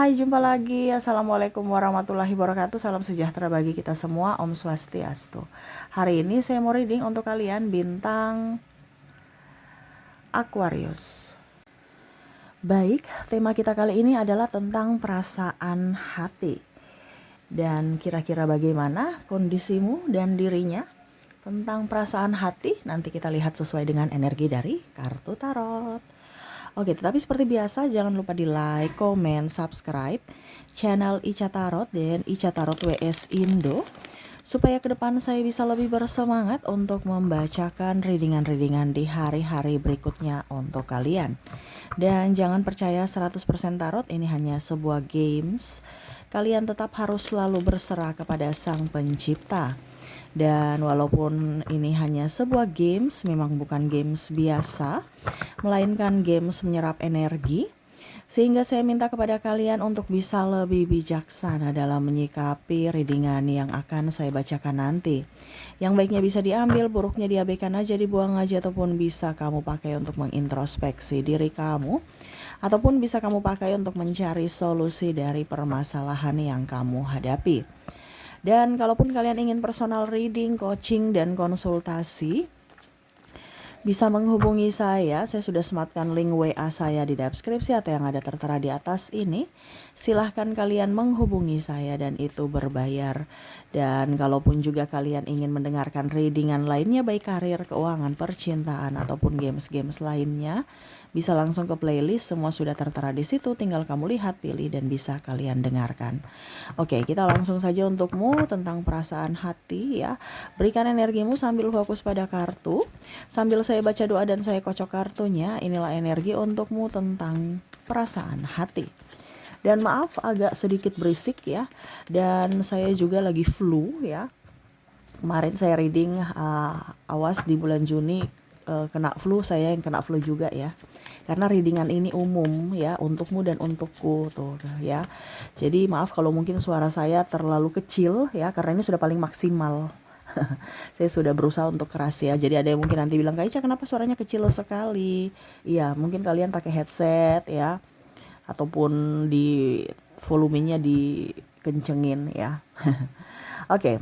Hai, jumpa lagi. Assalamualaikum warahmatullahi wabarakatuh. Salam sejahtera bagi kita semua. Om Swastiastu. Hari ini saya mau reading untuk kalian bintang Aquarius. Baik, tema kita kali ini adalah tentang perasaan hati. Dan kira-kira bagaimana kondisimu dan dirinya tentang perasaan hati? Nanti kita lihat sesuai dengan energi dari kartu tarot. Oke, tetapi seperti biasa jangan lupa di like, komen, subscribe channel Ica Tarot dan Ica Tarot WS Indo supaya ke depan saya bisa lebih bersemangat untuk membacakan readingan-readingan di hari-hari berikutnya untuk kalian. Dan jangan percaya 100% tarot ini hanya sebuah games. Kalian tetap harus selalu berserah kepada Sang Pencipta. Dan walaupun ini hanya sebuah games, memang bukan games biasa, melainkan games menyerap energi, sehingga saya minta kepada kalian untuk bisa lebih bijaksana dalam menyikapi readingan yang akan saya bacakan nanti. Yang baiknya bisa diambil, buruknya diabaikan aja, dibuang aja, ataupun bisa kamu pakai untuk mengintrospeksi diri kamu, ataupun bisa kamu pakai untuk mencari solusi dari permasalahan yang kamu hadapi. Dan kalaupun kalian ingin personal reading, coaching, dan konsultasi, bisa menghubungi saya sudah sematkan link WA saya di deskripsi atau yang ada tertera di atas ini. Silahkan kalian menghubungi saya dan itu berbayar. Dan kalaupun juga kalian ingin mendengarkan readingan lainnya baik karir, keuangan, percintaan, ataupun games-games lainnya, bisa langsung ke playlist, semua sudah tertera di situ, tinggal kamu lihat, pilih, dan bisa kalian dengarkan. Oke, kita langsung saja untukmu tentang perasaan hati ya. Berikan energimu sambil fokus pada kartu. Sambil saya baca doa dan saya kocok kartunya, inilah energi untukmu tentang perasaan hati. Dan maaf agak sedikit berisik ya, dan saya juga lagi flu ya. Kemarin saya reading awas di bulan Juni kena flu, saya yang kena flu juga ya. Karena readingan ini umum ya, untukmu dan untukku tuh ya. Jadi maaf kalau mungkin suara saya terlalu kecil ya, karena ini sudah paling maksimal. Saya sudah berusaha untuk keras ya. Jadi ada yang mungkin nanti bilang, Kak Ica kenapa suaranya kecil sekali? Iya, mungkin kalian pakai headset ya, ataupun di volumenya dikencengin ya. Oke.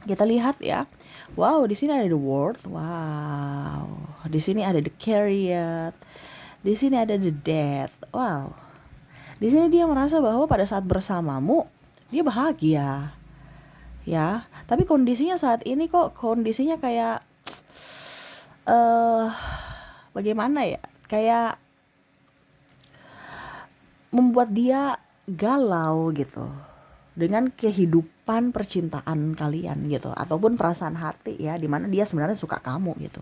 Kita lihat ya. Wow, di sini ada the world. Wow. Di sini ada the chariot. Di sini ada the death. Wow. Di sini dia merasa bahwa pada saat bersamamu dia bahagia. Ya, tapi kondisinya saat ini kok kondisinya kayak bagaimana ya? Kayak membuat dia galau gitu dengan kehidupan percintaan kalian gitu, ataupun perasaan hati ya, dimana dia sebenarnya suka kamu gitu.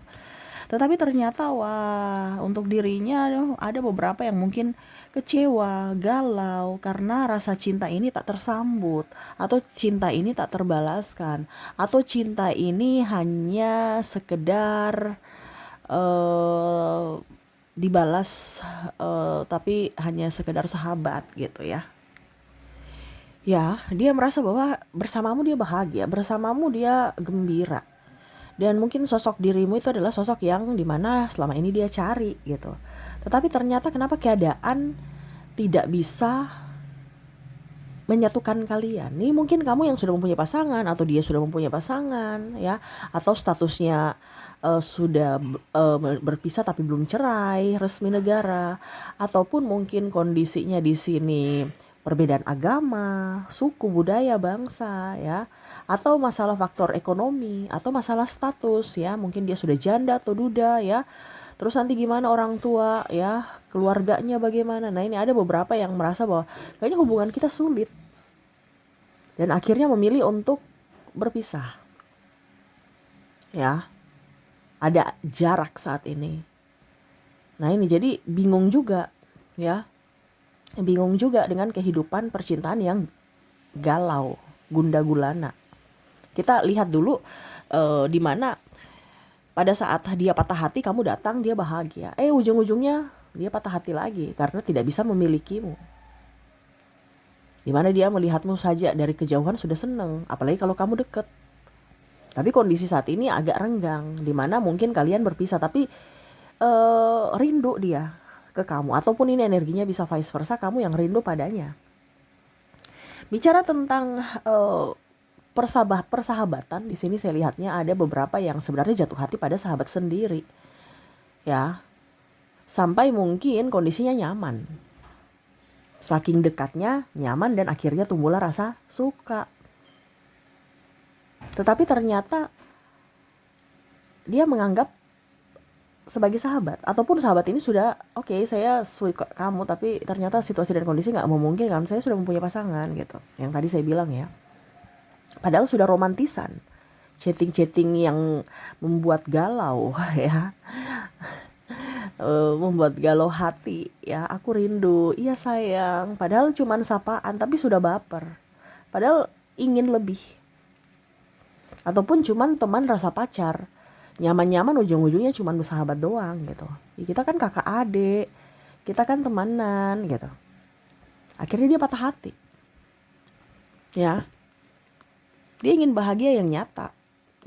Tetapi ternyata wah, untuk dirinya ada beberapa yang mungkin kecewa, galau karena rasa cinta ini tak tersambut, atau cinta ini tak terbalaskan, atau cinta ini hanya sekedar dibalas tapi hanya sekedar sahabat gitu ya. Ya, dia merasa bahwa bersamamu dia bahagia, bersamamu dia gembira. Dan mungkin sosok dirimu itu adalah sosok yang dimana selama ini dia cari gitu. Tetapi ternyata kenapa keadaan tidak bisa menyatukan kalian. Nih mungkin kamu yang sudah mempunyai pasangan, atau dia sudah mempunyai pasangan ya, atau statusnya sudah berpisah tapi belum cerai, resmi negara, ataupun mungkin kondisinya di sini perbedaan agama, suku, budaya, bangsa ya, atau masalah faktor ekonomi, atau masalah status ya, mungkin dia sudah janda atau duda ya. Terus nanti gimana orang tua ya, keluarganya bagaimana. Nah, ini ada beberapa yang merasa bahwa kayaknya hubungan kita sulit, dan akhirnya memilih untuk berpisah. Ya, ada jarak saat ini. Nah, ini jadi bingung juga ya. Bingung juga dengan kehidupan percintaan yang galau, gunda gulana. Kita lihat dulu di mana pada saat dia patah hati kamu datang, dia bahagia. Ujung-ujungnya dia patah hati lagi karena tidak bisa memilikimu. Di mana dia melihatmu saja dari kejauhan sudah seneng, apalagi kalau kamu deket. Tapi kondisi saat ini agak renggang, di mana mungkin kalian berpisah tapi rindu dia ke kamu, ataupun ini energinya bisa vice versa, kamu yang rindu padanya. Bicara tentang persahabatan, di sini saya lihatnya ada beberapa yang sebenarnya jatuh hati pada sahabat sendiri, ya. Sampai mungkin kondisinya nyaman. Saking dekatnya, nyaman, dan akhirnya tumbuhlah rasa suka. Tetapi ternyata dia menganggap sebagai sahabat, ataupun sahabat ini sudah oke, saya suka kamu, tapi ternyata situasi dan kondisi nggak memungkinkan, saya sudah mempunyai pasangan gitu. Yang tadi saya bilang ya, padahal sudah romantisan, chatting-chatting yang membuat galau ya, membuat galau hati ya, aku rindu, iya sayang, padahal cuman sapaan tapi sudah baper, padahal ingin lebih, ataupun cuman teman rasa pacar, nyaman-nyaman ujung-ujungnya cuman bersahabat doang gitu. Ya, kita kan kakak adik, kita kan temenan gitu. Akhirnya dia patah hati, ya. Dia ingin bahagia yang nyata,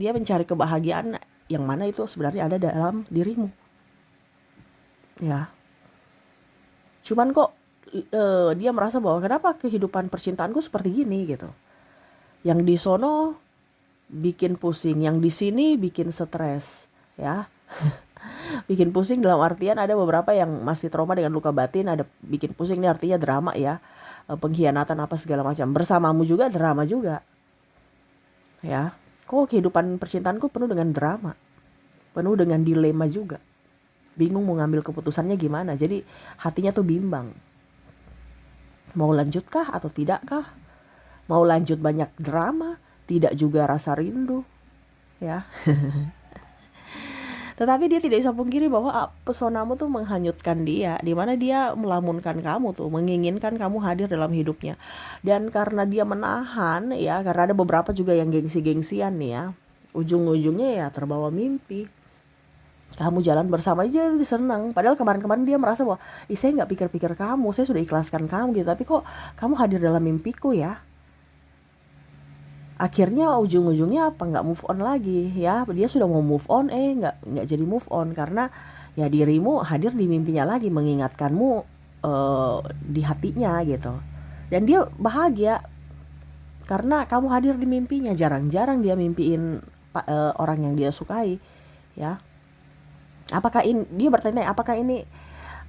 dia mencari kebahagiaan yang mana itu sebenarnya ada dalam dirimu, ya. Cuman kok dia merasa bahwa kenapa kehidupan percintaanku seperti gini gitu. Yang di sono bikin pusing, yang di sini bikin stres, ya. Bikin pusing dalam artian ada beberapa yang masih trauma dengan luka batin, ada bikin pusing ini artinya drama ya, pengkhianatan apa segala macam. Bersamamu juga drama juga, ya. Kok kehidupan percintaanku penuh dengan drama, penuh dengan dilema juga, bingung mau ngambil keputusannya gimana. Jadi hatinya tuh bimbang, mau lanjutkah atau tidakkah, mau lanjut banyak drama, tidak juga rasa rindu, ya. Tetapi dia tidak bisa pungkiri bahwa pesonamu tuh menghanyutkan dia, di mana dia melamunkan kamu tuh, menginginkan kamu hadir dalam hidupnya. Dan karena dia menahan ya, karena ada beberapa juga yang gengsi-gengsian nih ya, ujung-ujungnya ya terbawa mimpi. Kamu jalan bersama aja dia senang. Padahal kemarin-kemarin dia merasa bahwa, saya nggak pikir-pikir kamu, saya sudah ikhlaskan kamu gitu. Tapi kok kamu hadir dalam mimpiku ya. Akhirnya ujung-ujungnya apa, nggak move on lagi ya, dia sudah mau move on nggak jadi move on karena ya dirimu hadir di mimpinya lagi, mengingatkanmu di hatinya gitu. Dan dia bahagia karena kamu hadir di mimpinya. Jarang-jarang dia mimpiin orang yang dia sukai ya. Apakah ini, dia bertanya, apakah ini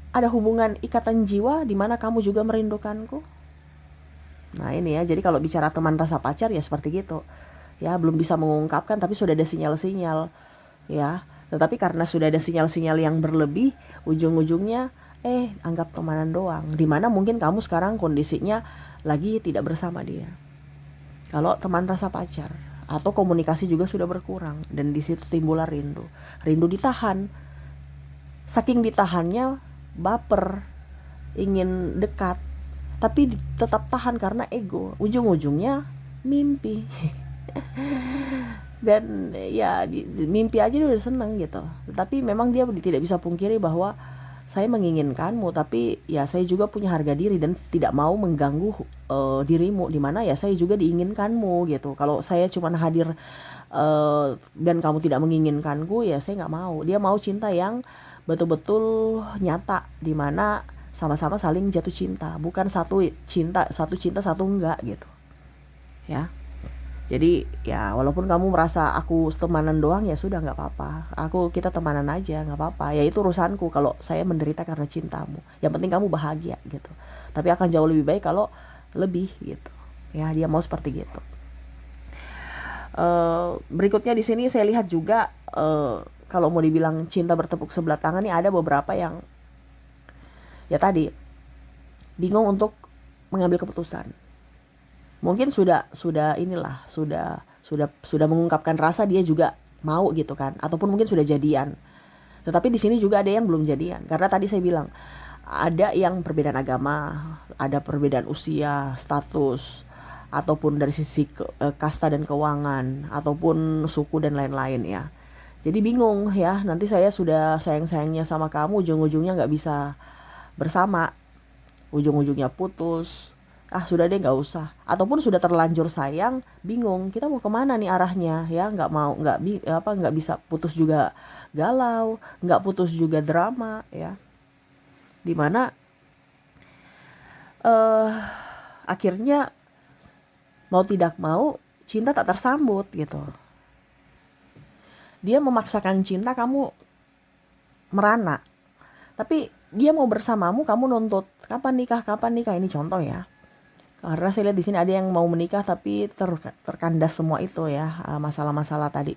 ada hubungan ikatan jiwa di mana kamu juga merindukanku? Nah ini ya, jadi kalau bicara teman rasa pacar ya seperti gitu ya, belum bisa mengungkapkan tapi sudah ada sinyal-sinyal ya. Tetapi karena sudah ada sinyal-sinyal yang berlebih, ujung-ujungnya anggap temanan doang, dimana mungkin kamu sekarang kondisinya lagi tidak bersama dia. Kalau teman rasa pacar atau komunikasi juga sudah berkurang, dan di situ timbullah rindu. Rindu ditahan, saking ditahannya baper, ingin dekat, tapi tetap tahan karena ego. Ujung-ujungnya mimpi. Dan ya mimpi aja dia udah seneng gitu. Tetapi memang dia tidak bisa pungkiri bahwa saya menginginkanmu, tapi ya saya juga punya harga diri dan tidak mau mengganggu dirimu, dimana ya saya juga diinginkanmu gitu. Kalau saya cuma hadir dan kamu tidak menginginkanku, ya saya nggak mau. Dia mau cinta yang betul-betul nyata, dimana sama-sama saling jatuh cinta, bukan satu cinta satu enggak gitu ya. Jadi ya walaupun kamu merasa aku temanan doang, ya sudah, nggak apa-apa, kita temanan aja, nggak apa-apa, ya itu urusanku kalau saya menderita karena cintamu. Yang penting kamu bahagia gitu. Tapi akan jauh lebih baik kalau lebih gitu ya. Dia mau seperti gitu. Berikutnya di sini saya lihat juga kalau mau dibilang cinta bertepuk sebelah tangan nih, ada beberapa yang ya tadi bingung untuk mengambil keputusan. Mungkin sudah mengungkapkan rasa, dia juga mau gitu kan, ataupun mungkin sudah jadian. Tetapi di sini juga ada yang belum jadian, karena tadi saya bilang ada yang perbedaan agama, ada perbedaan usia, status, ataupun dari sisi kasta dan keuangan, ataupun suku dan lain-lain ya. Jadi bingung ya, nanti saya sudah sayang-sayangnya sama kamu, ujung-ujungnya nggak bisa bersama, ujung-ujungnya putus. Sudah deh, nggak usah. Ataupun sudah terlanjur sayang, bingung kita mau kemana nih arahnya ya, nggak bisa putus juga galau, nggak putus juga drama ya, dimana akhirnya Mau tidak mau cinta tak tersambut gitu. Dia memaksakan cinta, kamu merana. Tapi dia mau bersamamu, kamu nuntut kapan nikah, kapan nikah. Ini contoh ya. Karena saya lihat di sini ada yang mau menikah tapi terkandas semua itu ya, masalah-masalah tadi.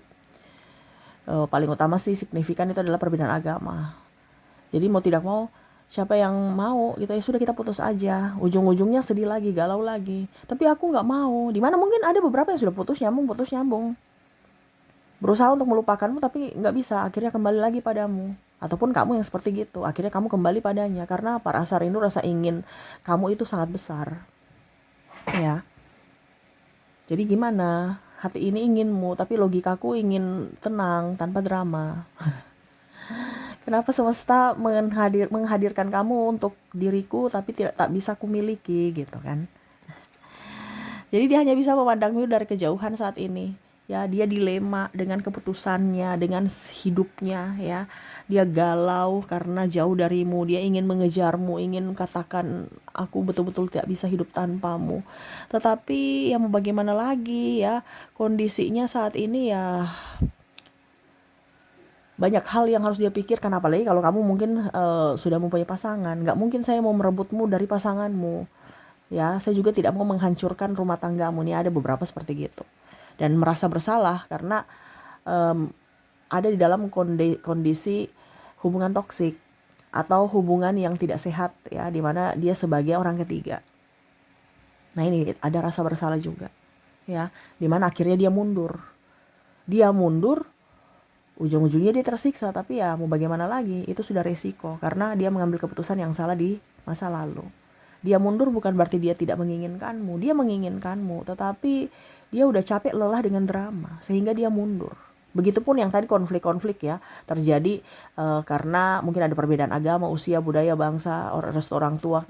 Paling utama sih signifikan itu adalah perbedaan agama. Jadi mau tidak mau, siapa yang mau gitu ya sudah, kita putus aja. Ujung-ujungnya sedih lagi, galau lagi. Tapi aku nggak mau. Dimana mungkin ada beberapa yang sudah putus nyambung. Berusaha untuk melupakanmu tapi nggak bisa. Akhirnya kembali lagi padamu. Ataupun kamu yang seperti gitu. Akhirnya kamu kembali padanya. Karena apa? Rasa rindu, rasa ingin kamu itu sangat besar. Ya. Jadi gimana? Hati ini inginmu, tapi logikaku ingin tenang, tanpa drama. Kenapa semesta menghadirkan kamu untuk diriku, tapi tak bisa kumiliki gitu kan? Jadi dia hanya bisa memandangmu dari kejauhan saat ini. Ya, dia dilema dengan keputusannya, dengan hidupnya ya. Dia galau karena jauh darimu, dia ingin mengejarmu, ingin katakan aku betul-betul tidak bisa hidup tanpamu. Tetapi ya mau bagaimana lagi ya, kondisinya saat ini ya banyak hal yang harus dia pikirkan, apalagi kalau kamu mungkin sudah mempunyai pasangan. Nggak mungkin saya mau merebutmu dari pasanganmu. Ya, saya juga tidak mau menghancurkan rumah tanggamu. Nih ada beberapa seperti gitu. Dan merasa bersalah karena ada di dalam kondisi hubungan toksik atau hubungan yang tidak sehat ya, dimana dia sebagai orang ketiga. Nah ini ada rasa bersalah juga ya, dimana akhirnya dia mundur, ujung-ujungnya dia tersiksa. Tapi ya mau bagaimana lagi, itu sudah resiko karena dia mengambil keputusan yang salah di masa lalu. Dia mundur bukan berarti dia tidak menginginkanmu, dia menginginkanmu, tetapi dia udah capek lelah dengan drama sehingga dia mundur. Begitupun yang tadi konflik-konflik ya terjadi karena mungkin ada perbedaan agama, usia, budaya, bangsa, restu orang tua,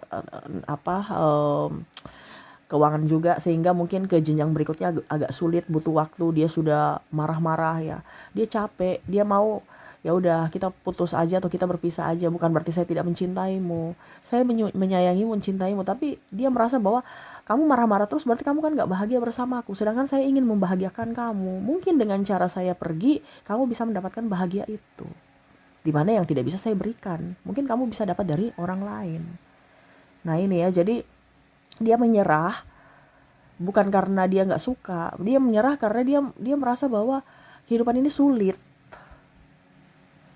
keuangan juga, sehingga mungkin ke jenjang berikutnya agak sulit, butuh waktu. Dia sudah marah-marah ya, dia capek, dia mau ya udah kita putus aja atau kita berpisah aja. Bukan berarti saya tidak mencintaimu, saya menyayangimu, mencintaimu, tapi dia merasa bahwa kamu marah-marah terus berarti kamu kan gak bahagia bersama aku, sedangkan saya ingin membahagiakan kamu. Mungkin dengan cara saya pergi kamu bisa mendapatkan bahagia itu, dimana yang tidak bisa saya berikan mungkin kamu bisa dapat dari orang lain. Nah ini ya, jadi dia menyerah bukan karena dia nggak suka, dia menyerah karena dia merasa bahwa kehidupan ini sulit.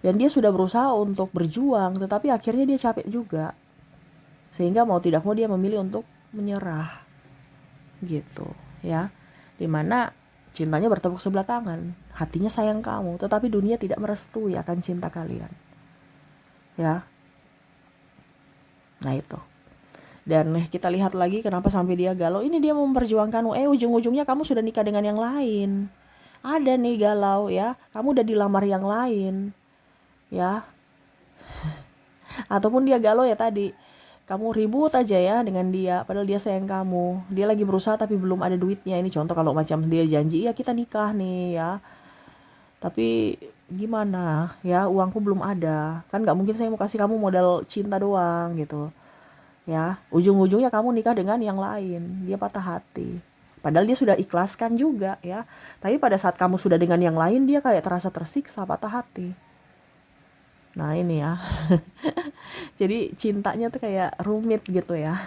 Dan dia sudah berusaha untuk berjuang, tetapi akhirnya dia capek juga. Sehingga mau tidak mau dia memilih untuk menyerah. Gitu ya. Dimana cintanya bertepuk sebelah tangan. Hatinya sayang kamu, tetapi dunia tidak merestui akan cinta kalian. Ya. Nah itu. Dan kita lihat lagi kenapa sampai dia galau. Ini dia memperjuangkanmu. Ujung-ujungnya kamu sudah nikah dengan yang lain. Ada nih galau ya. Kamu udah dilamar yang lain. Ya. Ataupun dia galau ya tadi, kamu ribut aja ya dengan dia, padahal dia sayang kamu. Dia lagi berusaha tapi belum ada duitnya. Ini contoh kalau macam dia janji, ya kita nikah nih ya, tapi gimana ya, uangku belum ada. Kan gak mungkin saya mau kasih kamu modal cinta doang gitu ya. Ujung-ujungnya kamu nikah dengan yang lain. Dia patah hati, padahal dia sudah ikhlaskan juga ya. Tapi pada saat kamu sudah dengan yang lain, dia kayak terasa tersiksa, patah hati. Nah ini ya. Jadi cintanya tuh kayak rumit gitu ya.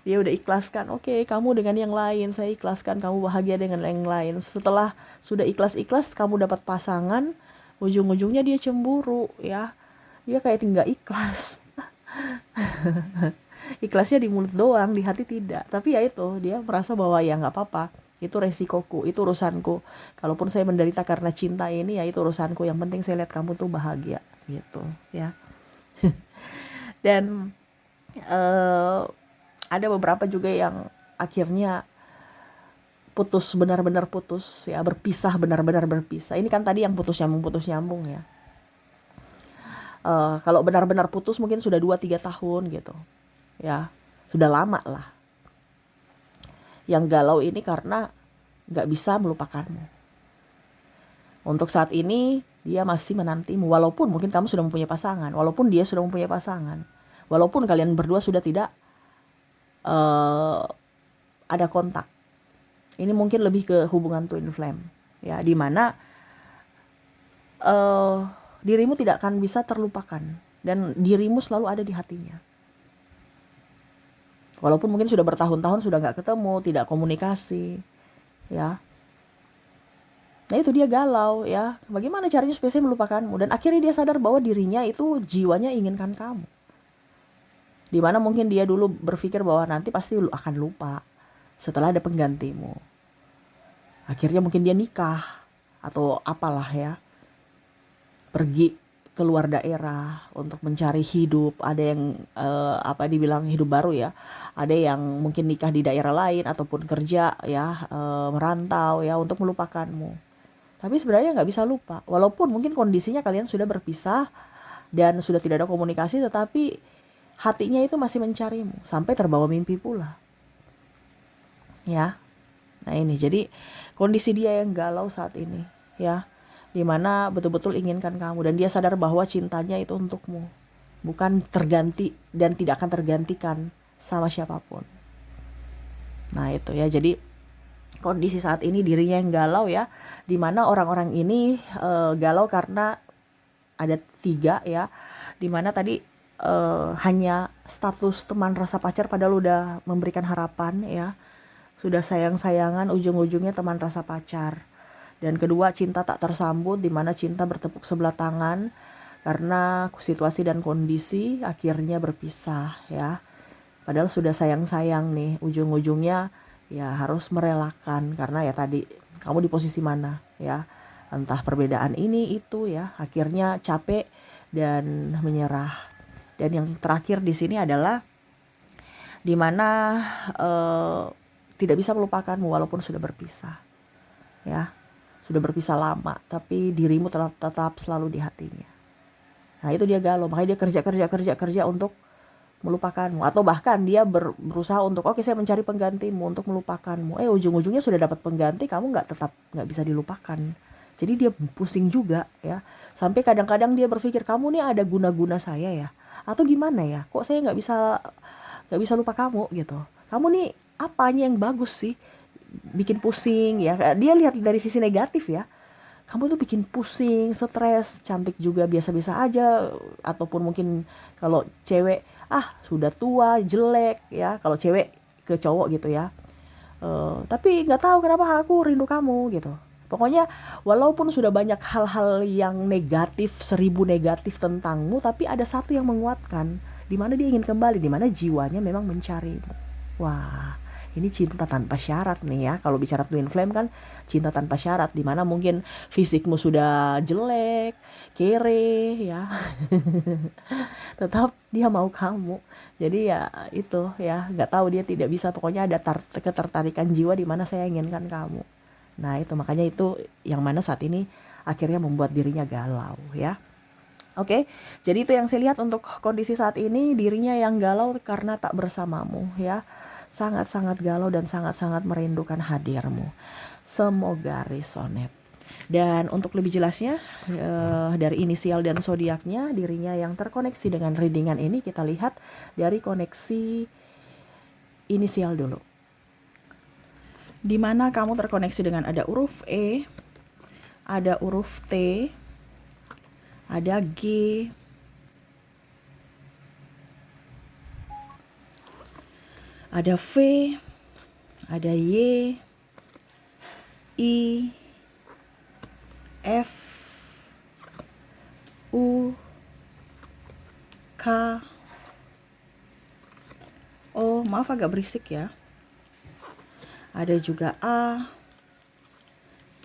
Dia udah ikhlaskan, oke, kamu dengan yang lain, saya ikhlaskan kamu bahagia dengan yang lain. Setelah sudah ikhlas-ikhlas kamu dapat pasangan, ujung-ujungnya dia cemburu ya. Dia kayak tinggal ikhlas. Ikhlasnya di mulut doang, di hati tidak. Tapi ya itu, dia merasa bahwa ya gak apa-apa, itu resikoku, itu urusanku. Kalaupun saya menderita karena cinta ini, ya itu urusanku. Yang penting saya lihat kamu tuh bahagia gitu ya. Dan ada beberapa juga yang akhirnya putus, benar-benar putus ya, berpisah, benar-benar berpisah. Ini kan tadi yang putus nyambung ya. Kalau benar-benar putus mungkin sudah 2-3 tahun gitu ya, sudah lama lah. Yang galau ini karena gak bisa melupakanmu. Untuk saat ini dia masih menantimu, walaupun mungkin kamu sudah mempunyai pasangan, walaupun dia sudah mempunyai pasangan, walaupun kalian berdua sudah tidak ada kontak. Ini mungkin lebih ke hubungan twin flame, ya, dimana dirimu tidak akan bisa terlupakan dan dirimu selalu ada di hatinya. Walaupun mungkin sudah bertahun-tahun sudah nggak ketemu, tidak komunikasi, ya. Nah itu dia galau, ya. Bagaimana caranya supaya saya melupakanmu? Dan akhirnya dia sadar bahwa dirinya itu jiwanya inginkan kamu. Dimana mungkin dia dulu berpikir bahwa nanti pasti akan lupa setelah ada penggantimu. Akhirnya mungkin dia nikah atau apalah ya, pergi keluar daerah untuk mencari hidup. Ada yang dibilang hidup baru ya. Ada yang mungkin nikah di daerah lain ataupun kerja ya, merantau ya untuk melupakanmu. Tapi sebenarnya nggak bisa lupa. Walaupun mungkin kondisinya kalian sudah berpisah dan sudah tidak ada komunikasi, tetapi hatinya itu masih mencarimu sampai terbawa mimpi pula. Ya. Nah ini jadi kondisi dia yang galau saat ini ya. Dimana betul-betul inginkan kamu dan dia sadar bahwa cintanya itu untukmu. Bukan terganti dan tidak akan tergantikan sama siapapun. Nah itu ya, jadi kondisi saat ini dirinya yang galau ya. Dimana orang-orang ini galau karena ada 3 ya. Dimana tadi hanya status teman rasa pacar padahal udah memberikan harapan ya. Sudah sayang-sayangan, ujung-ujungnya teman rasa pacar. Dan kedua, cinta tak tersambut, di mana cinta bertepuk sebelah tangan karena situasi dan kondisi akhirnya berpisah ya. Padahal sudah sayang-sayang nih, ujung-ujungnya ya harus merelakan karena ya tadi kamu di posisi mana ya. Entah perbedaan ini itu ya, akhirnya capek dan menyerah. Dan yang terakhir di sini adalah di mana tidak bisa melupakanmu walaupun sudah berpisah ya, sudah berpisah lama tapi dirimu tetap selalu di hatinya. Nah itu dia galau, makanya dia kerja untuk melupakanmu, atau bahkan dia berusaha untuk oke, saya mencari penggantimu untuk melupakanmu. Ujung-ujungnya sudah dapat pengganti, kamu nggak bisa dilupakan. Jadi dia pusing juga ya, sampai kadang-kadang dia berpikir kamu nih ada guna-guna saya ya, atau gimana ya, kok saya nggak bisa lupa kamu gitu. Kamu nih apanya yang bagus sih bikin pusing ya. Dia lihat dari sisi negatif ya, kamu tuh bikin pusing, stres, cantik juga biasa-biasa aja. Ataupun mungkin kalau cewek sudah tua, jelek ya, kalau cewek ke cowok gitu ya. Tapi nggak tahu kenapa aku rindu kamu gitu. Pokoknya walaupun sudah banyak hal-hal yang negatif, 1000 negatif tentangmu, tapi ada satu yang menguatkan, di mana dia ingin kembali, di mana jiwanya memang mencarimu. Wah, ini cinta tanpa syarat nih ya. Kalau bicara twin flame kan cinta tanpa syarat, di mana mungkin fisikmu sudah jelek, kere ya. Tetap dia mau kamu. Jadi ya itu ya, nggak tahu dia tidak bisa, pokoknya ada ketertarikan jiwa di mana saya inginkan kamu. Nah itu makanya itu yang mana saat ini akhirnya membuat dirinya galau ya. Oke, jadi itu yang saya lihat untuk kondisi saat ini, dirinya yang galau karena tak bersamamu ya. Sangat-sangat galau dan sangat-sangat merindukan hadirmu. Semoga resonate. Dan untuk lebih jelasnya dari inisial dan zodiaknya, dirinya yang terkoneksi dengan readingan ini, kita lihat dari koneksi inisial dulu. Di mana kamu terkoneksi dengan ada huruf E, ada huruf T, ada G, ada V, ada Y, I, F, U, K, O, maaf agak berisik ya. Ada juga A,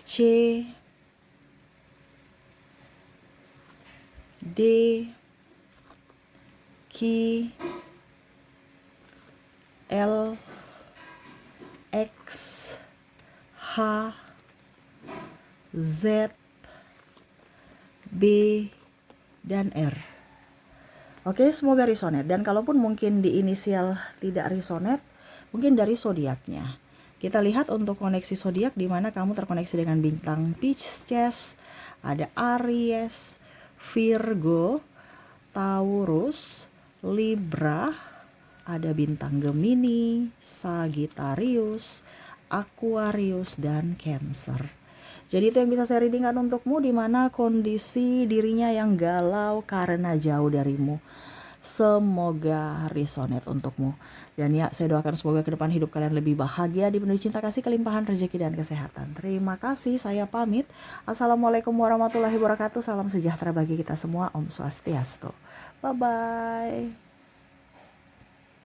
C, D, Q, L, X, H, Z, B, dan R. Oke, semoga resonate. Dan kalaupun mungkin di inisial tidak resonate, mungkin dari zodiaknya. Kita lihat untuk koneksi zodiak di mana kamu terkoneksi dengan bintang Pisces, ada Aries, Virgo, Taurus, Libra, ada bintang Gemini, Sagittarius, Aquarius, dan Cancer. Jadi itu yang bisa saya readingkan untukmu, di mana kondisi dirinya yang galau karena jauh darimu. Semoga resonate untukmu. Dan ya, saya doakan semoga ke depan hidup kalian lebih bahagia, dipenuhi cinta kasih, kelimpahan rezeki dan kesehatan. Terima kasih, saya pamit. Assalamualaikum warahmatullahi wabarakatuh. Salam sejahtera bagi kita semua. Om Swastiastu. Bye-bye.